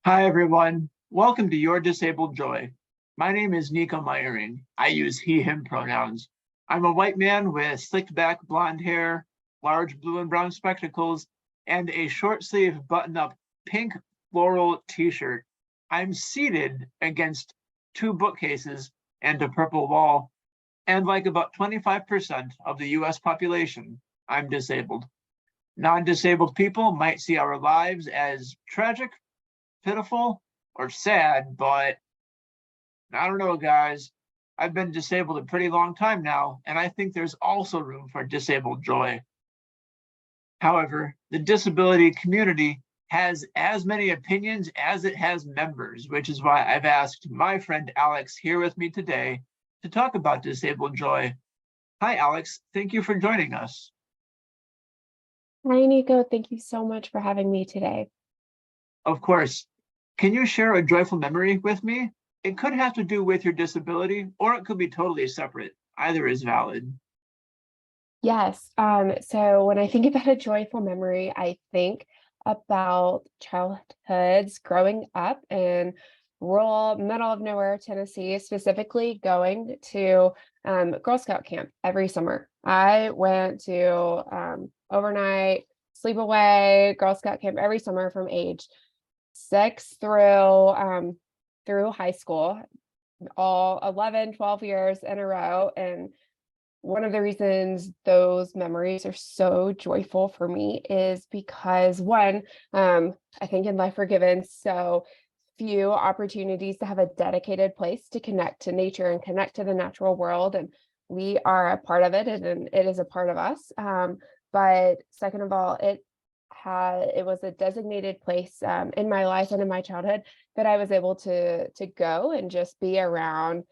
Hi, everyone. Welcome to Your Disabled Joy. My name is Nico. I use he, him pronouns. I'm a white man with slicked back blonde hair, large blue and brown spectacles, and a short sleeve button up pink floral t-shirt. I'm seated against two bookcases and a purple wall, and like about 25% of the US population, I'm disabled. Non-disabled people might see our lives as tragic, pitiful, or sad, but I don't know, guys. I've been disabled a pretty long time now, and I think there's also room for disabled joy. However, the disability community has as many opinions as it has members, which is why I've asked my friend Alex here with me today to talk about disabled joy. Hi, Alex. Thank you for joining us. Hi, Nico. Thank you so much for having me today. Of course. Can you share a joyful memory with me? It could have to do with your disability, or it could be totally separate. Either is valid. Yes. So when I think about a joyful memory, I think about childhoods growing up in rural, middle of nowhere Tennessee, specifically going to Girl Scout camp every summer. I went to overnight sleepaway Girl Scout camp every summer from age 6 through high school, all 11, 12 years in a row. And one of the reasons those memories are so joyful for me is because one, I think in life we're given so few opportunities to have a dedicated place to connect to nature and connect to the natural world. And we are a part of it, and it is a part of us. But second of all, it was a designated place in my life and in my childhood that I was able to go and just be around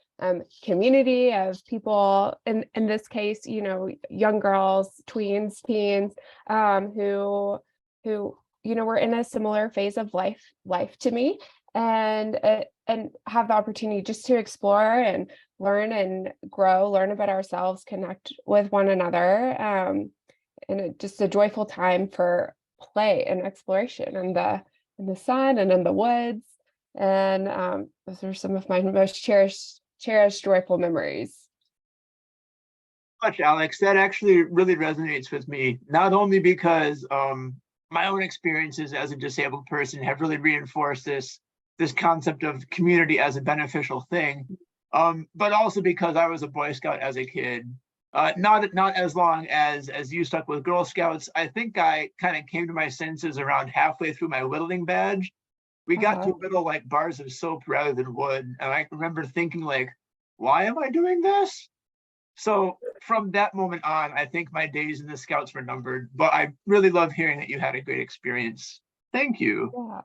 community of people, in this case, young girls, tweens, teens, who were in a similar phase of life to me, and have the opportunity just to explore and learn and grow, learn about ourselves, connect with one another, and just a joyful time for play and exploration in the sun and in the woods. And those are some of my most cherished joyful memories. Much, Alex. That actually really resonates with me, not only because my own experiences as a disabled person have really reinforced this concept of community as a beneficial thing, but also because I was a Boy Scout as a kid. Not as long as you stuck with Girl Scouts. I think I kind of came to my senses around halfway through my whittling badge. We got to Uh-huh. whittle like bars of soap rather than wood, and I remember thinking like, why am I doing this? So from that moment on, I think my days in the Scouts were numbered, but I really love hearing that you had a great experience. Thank you. Yeah.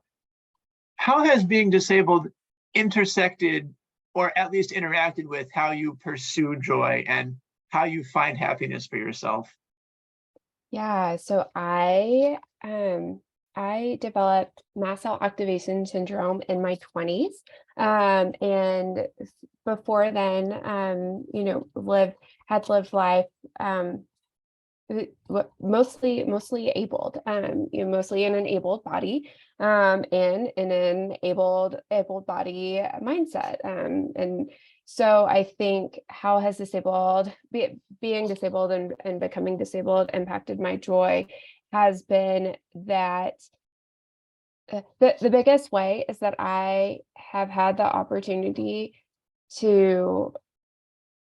How has being disabled intersected or at least interacted with how you pursue joy and how you find happiness for yourself? Yeah, so I developed mast cell activation syndrome in my 20s. And before then, had lived life mostly abled, mostly in an abled body, and in an able body mindset. And so I think how has being disabled and becoming disabled impacted my joy has been that the biggest way is that I have had the opportunity to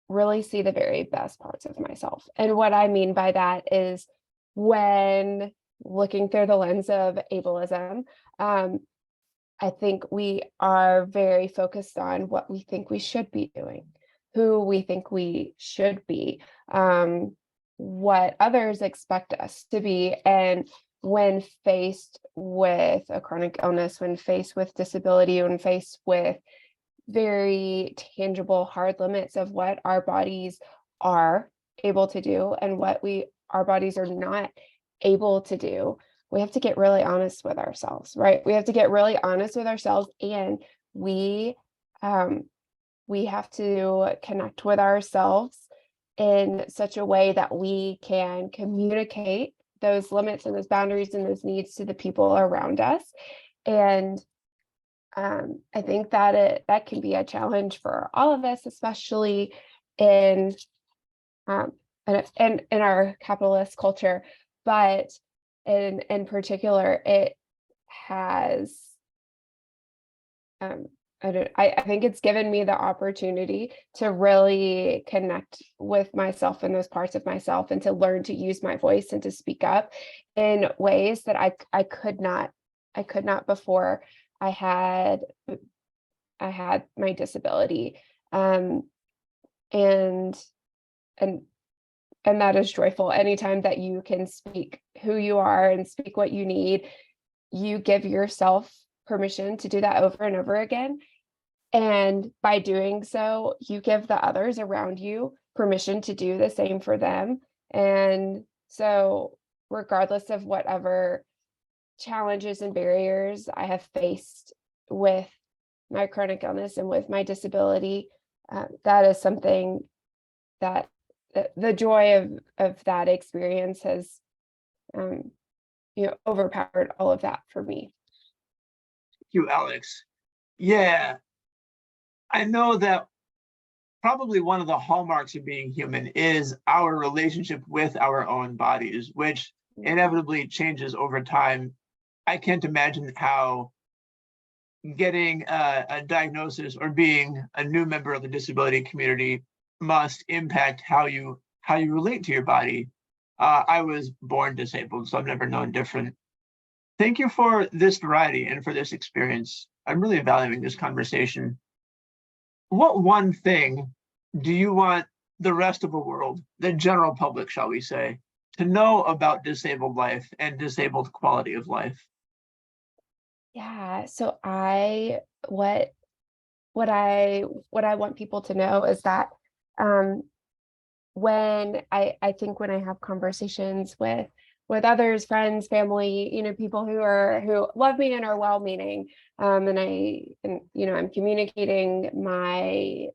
really see the very best parts of myself. And what I mean by that is, when looking through the lens of ableism, I think we are very focused on what we think we should be doing, who we think we should be, what others expect us to be. And when faced with a chronic illness, when faced with disability, when faced with very tangible, hard limits of what our bodies are able to do and what our bodies are not able to do, we have to get really honest with ourselves, right? We have to get really honest with ourselves, and we we have to connect with ourselves in such a way that we can communicate those limits and those boundaries and those needs to the people around us. And I think that that can be a challenge for all of us, especially in um, in our capitalist culture, but in particular, it has um, I think it's given me the opportunity to really connect with myself and those parts of myself, and to learn to use my voice and to speak up in ways that I could not before I had I had my disability. Um, and and and that is joyful. Anytime that you can speak who you are and speak what you need, you give yourself permission to do that over and over again. And by doing so, you give the others around you permission to do the same for them. And so, regardless of whatever challenges and barriers I have faced with my chronic illness and with my disability, that is something that the joy of that experience has um, overpowered all of that for me. You, Alex. Yeah, I know that probably one of the hallmarks of being human is our relationship with our own bodies, which inevitably changes over time. I can't imagine how getting a diagnosis or being a new member of the disability community must impact how you relate to your body. I was born disabled, so I've never known different. Thank you for this variety and for this experience. I'm really valuing this conversation. What one thing do you want the rest of the world, the general public, shall we say, to know about disabled life and disabled quality of life? Yeah. So I what what I want people to know is that um, when I think when I have conversations with others, friends, family, people who love me and are well-meaning, I'm communicating my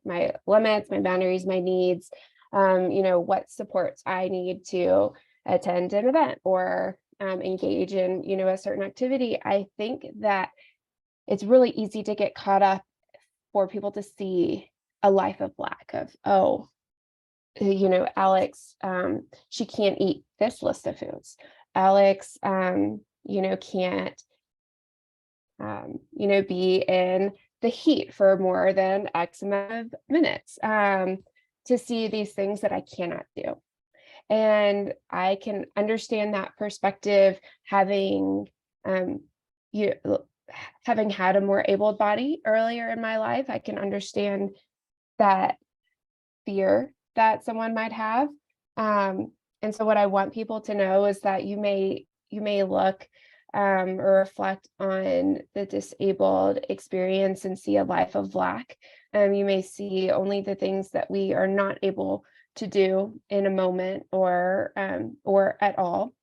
limits, my boundaries, my needs, what supports I need to attend an event or engage in a certain activity. I think that it's really easy to get caught up for people to see a life of lack of, oh, Alex, she can't eat this list of foods. Alex, can't, be in the heat for more than X amount of minutes, to see these things that I cannot do. And I can understand that perspective, um, you having had a more able body earlier in my life. I can understand that fear that someone might have. And so what I want people to know is that you may look or reflect on the disabled experience and see a life of lack. You may see only the things that we are not able to do in a moment or at all.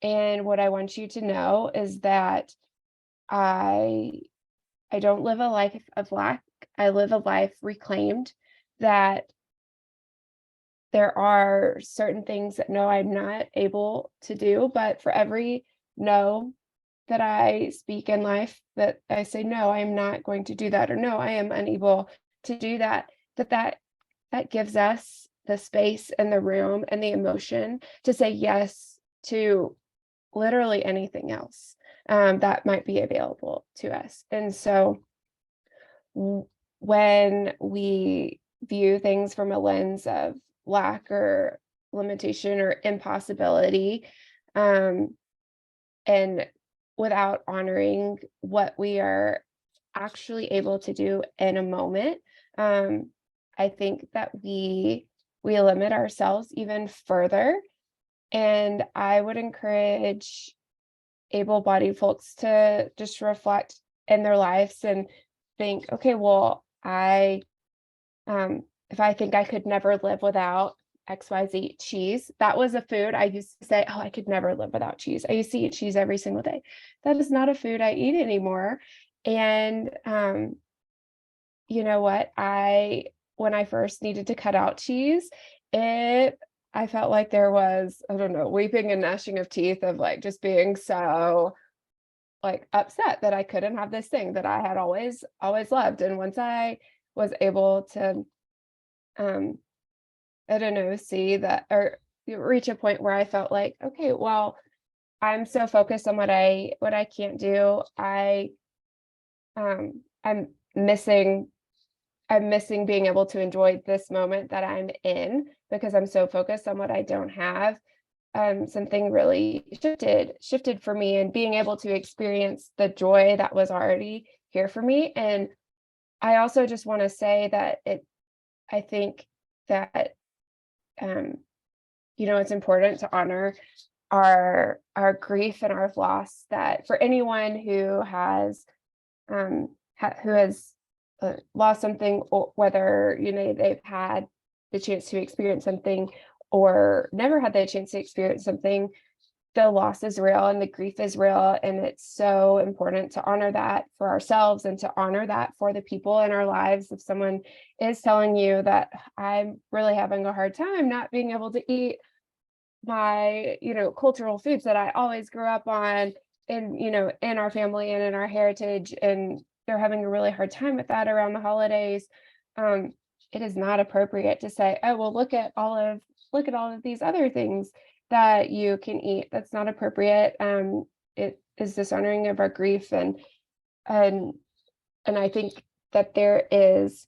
And what I want you to know is that I I don't live a life of lack. I live a life reclaimed, that there are certain things that no, I'm not able to do, but for every no that I speak in life, that I say, no, I am not going to do that, or no, I am unable to do that, that gives us the space and the room and the emotion to say yes to literally anything else that might be available to us. And so when we view things from a lens of lack or limitation or impossibility, um, and without honoring what we are actually able to do in a moment, I think that we limit ourselves even further. And I would encourage able-bodied folks to just reflect in their lives and think, okay, well, if I think I could never live without XYZ cheese, that was a food I used to say, oh, I could never live without cheese. I used to eat cheese every single day. That is not a food I eat anymore. And you know what? When I first needed to cut out cheese, I felt like there was, I don't know, weeping and gnashing of teeth of like just being so like upset that I couldn't have this thing that I had always loved. And once I was able to, I don't know, see that or reach a point where I felt like, okay, well, I'm so focused on what I can't do. I'm missing I'm missing being able to enjoy this moment that I'm in because I'm so focused on what I don't have. Something really shifted for me and being able to experience the joy that was already here for me. And I also just want to say that I think that um, it's important to honor our grief and our loss, that for anyone who has lost something, or whether they've had the chance to experience something or never had the chance to experience something, the loss is real and the grief is real, and it's so important to honor that for ourselves and to honor that for the people in our lives. If someone is telling you that I'm really having a hard time not being able to eat my cultural foods that I always grew up on in our family and in our heritage, and they're having a really hard time with that around the holidays, it is not appropriate to say, oh well, look at all of these other things that you can eat. That's not appropriate. It is dishonoring of our grief, and I think that there is,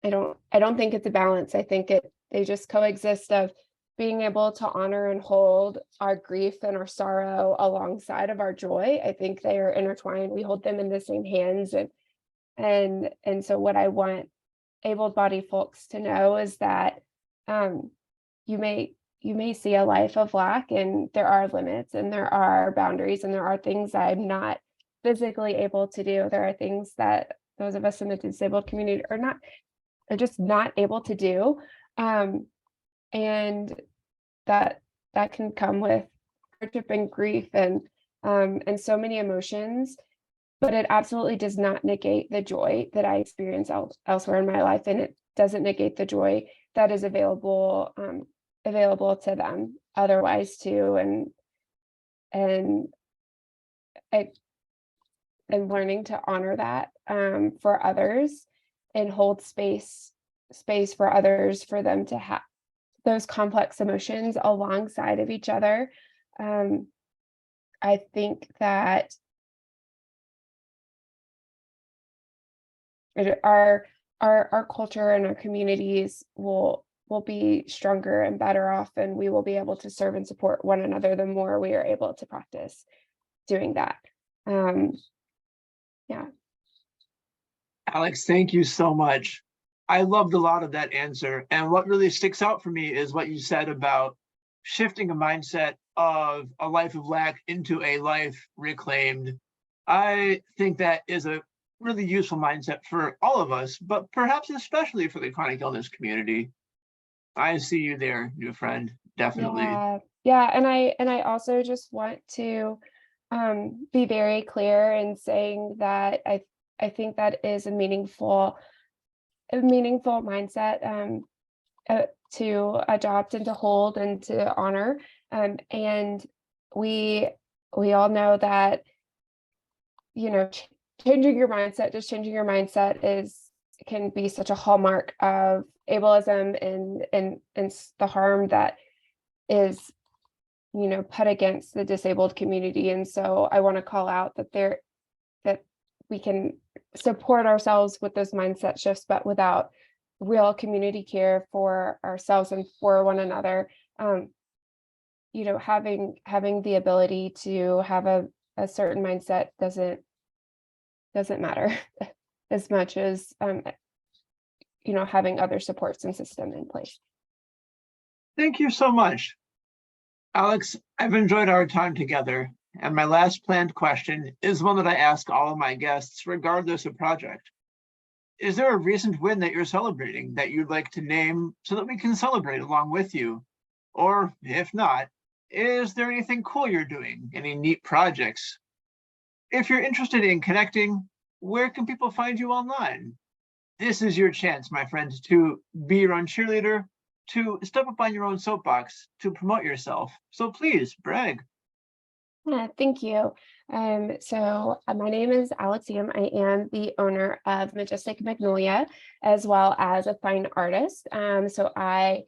I don't think it's a balance. I think they just coexist of being able to honor and hold our grief and our sorrow alongside of our joy. I think they are intertwined. We hold them in the same hands. And so what I want able-bodied folks to know is that you may see a life of lack, and there are limits and there are boundaries and there are things I'm not physically able to do. There are things that those of us in the disabled community are just not able to do. And that can come with hardship and grief and so many emotions, but it absolutely does not negate the joy that I experience elsewhere in my life, and it doesn't negate the joy that is available to them otherwise too. And learning to honor that for others and hold space for others, for them to have those complex emotions alongside of each other. I think that our culture and our communities will be stronger and better off, and we will be able to serve and support one another the more we are able to practice doing that. Yeah. Alex, thank you so much. I loved a lot of that answer. And what really sticks out for me is what you said about shifting a mindset of a life of lack into a life reclaimed. I think that is a really useful mindset for all of us, but perhaps especially for the chronic illness community. I see you there, new friend, definitely. Yeah. And I also just want to be very clear in saying that I think that is a meaningful mindset to adopt and to hold and to honor. And we all know that changing your mindset can be such a hallmark of ableism and the harm that is put against the disabled community. And so I want to call out that we can support ourselves with those mindset shifts, but without real community care for ourselves and for one another, having the ability to have a certain mindset doesn't matter as much as having other supports and system in place. Thank you so much. Alex, I've enjoyed our time together, and my last planned question is one that I ask all of my guests, regardless of project. Is there a recent win that you're celebrating that you'd like to name so that we can celebrate along with you? Or if not, is there anything cool you're doing? Any neat projects? If you're interested in connecting, where can people find you online? This is your chance, my friends, to be your own cheerleader, to step up on your own soapbox, to promote yourself. So please brag. Thank you. My name is Alex Yam. I am the owner of Majestic Magnolia, as well as a fine artist. My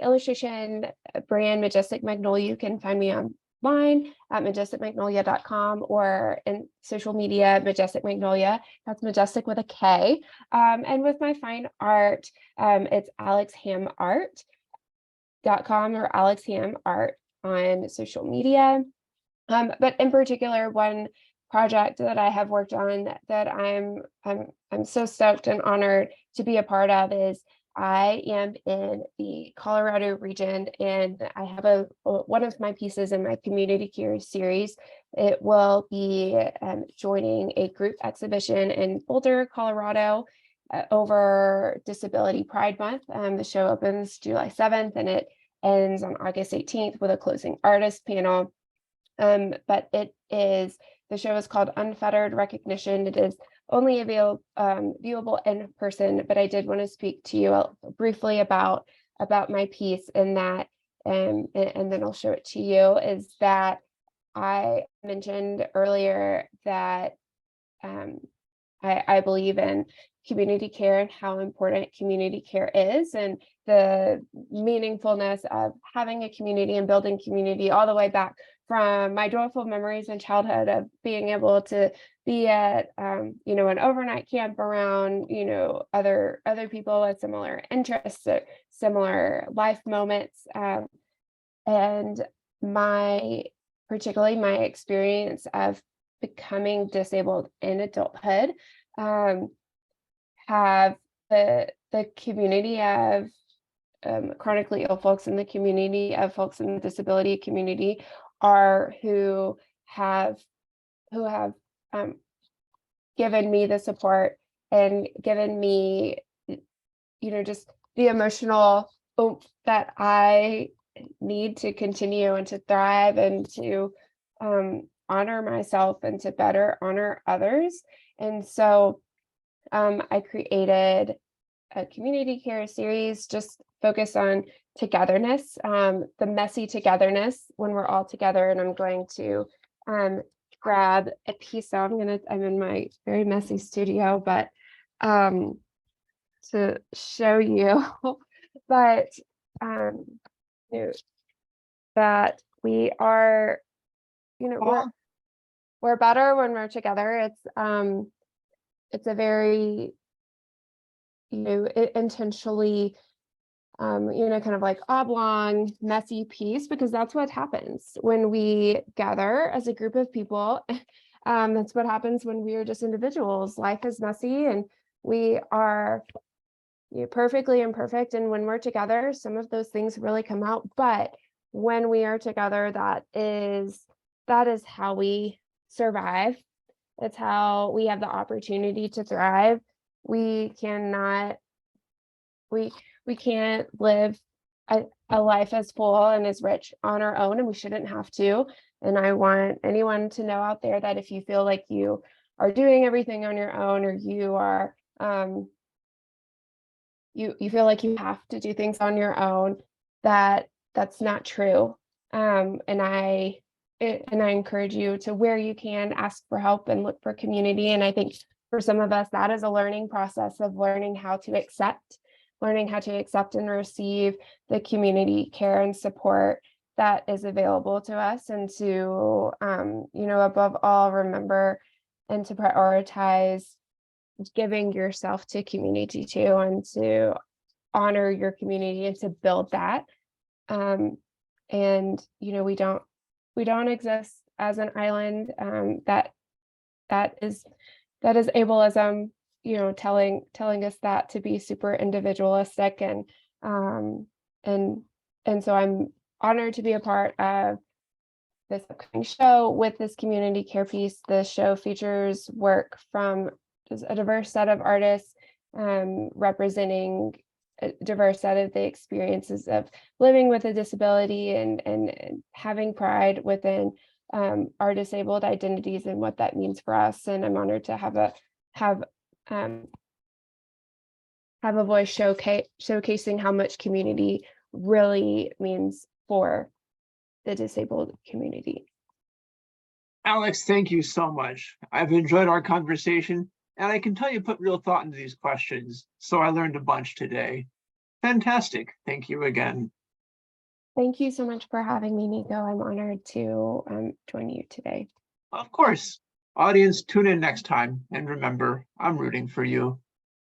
illustration brand, Majestic Magnolia, you can find me online at majesticmagnolia.com or in social media, Majestic Magnolia. That's Majestic with a K. And with my fine art, it's alexhamart.com or alexhamart on social media. But in particular, one project that I have worked on that I'm so stoked and honored to be a part of is I am in the Colorado region, and I have one of my pieces in my Community Care series. It will be joining a group exhibition in Boulder, Colorado, over Disability Pride Month. The show opens July 7th and it ends on August 18th with a closing artist panel. But the show is called Unfettered Recognition. It is only viewable in person, but I did want to speak to you briefly about my piece in that, and then I'll show it to you, is that I mentioned earlier that I believe in community care and how important community care is, and the meaningfulness of having a community and building community all the way back from my joyful memories in childhood of being able to be at an overnight camp around other people with similar interests, similar life moments, and particularly my experience of becoming disabled in adulthood, have the community of chronically ill folks in the community, of folks in the disability community, who have given me the support and given me just the emotional oomph that I need to continue and to thrive and to honor myself and to better honor others. And so I created a community care series just focused on togetherness, the messy togetherness when we're all together. And I'm going to grab a piece. So I'm in my very messy studio, but to show you, but that we are, we're better when we're together. It's a very, intentionally, kind of like oblong, messy piece, because that's what happens when we gather as a group of people. That's what happens when we are just individuals. Life is messy and we are perfectly imperfect. And when we're together, some of those things really come out. But when we are together, that is how we survive. It's how we have the opportunity to thrive. We can't live a life as full and as rich on our own, and we shouldn't have to. And I want anyone to know out there that if you feel like you are doing everything on your own, or you are you feel like you have to do things on your own, that's not true. And I encourage you to, where you can, ask for help and look for community. And I think for some of us, that is a learning process of learning how to accept and receive the community care and support that is available to us, and to, above all, remember and to prioritize giving yourself to community too, and to honor your community and to build that. And we don't exist as an island. That is ableism, telling us that to be super individualistic, and so I'm honored to be a part of this upcoming show with this community care piece. The show features work from a diverse set of artists, representing a diverse set of the experiences of living with a disability and having pride within our disabled identities and what that means for us. And I'm honored to have a voice showcasing how much community really means for the disabled community. Alex, thank you so much. I've enjoyed our conversation, and I can tell you put real thought into these questions, so I learned a bunch today. Fantastic. Thank you again. Thank you so much for having me, Nico. I'm honored to join you today. Of course. Audience, tune in next time, and remember, I'm rooting for you.